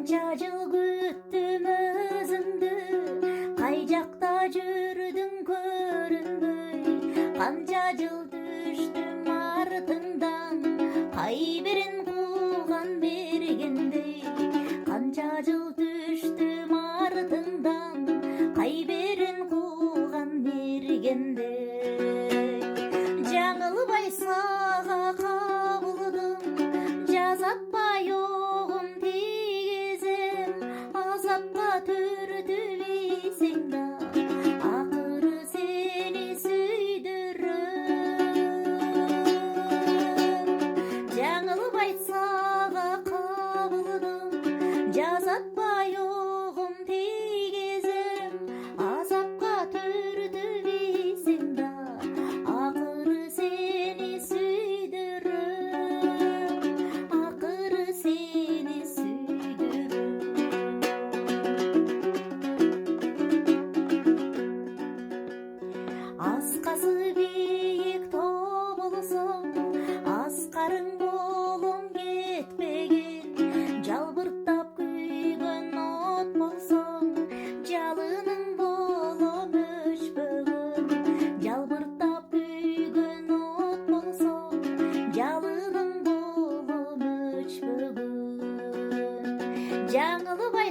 Қанша жыл күттім өзіңді, қай жақта жүрдің көрінбей. Қанша жыл düştім артыңдан, қай берін қуған бергендей. Қанша жыл düştім артыңдан, қай берін қуған бергендей. Жаңылбай саға қабылдым, жазатпай оғым тигізем. Азапқа түртілесең да, ақыры сені сүйдірем. Жаңылбай саға қабылдым, жазатпай оғым тигізем. Азапқа түртілесең да, ақыры сені сүйдірем. Ақыры сені сүйдірем. Асқасы биік тау болсаң, асқарың болым кетпеген. Жалбырттап күйген от болсаң, жалының болым өшпеген. Жалбырттап күйген от болсаң, жалының болым өшпеген. Жаңылбай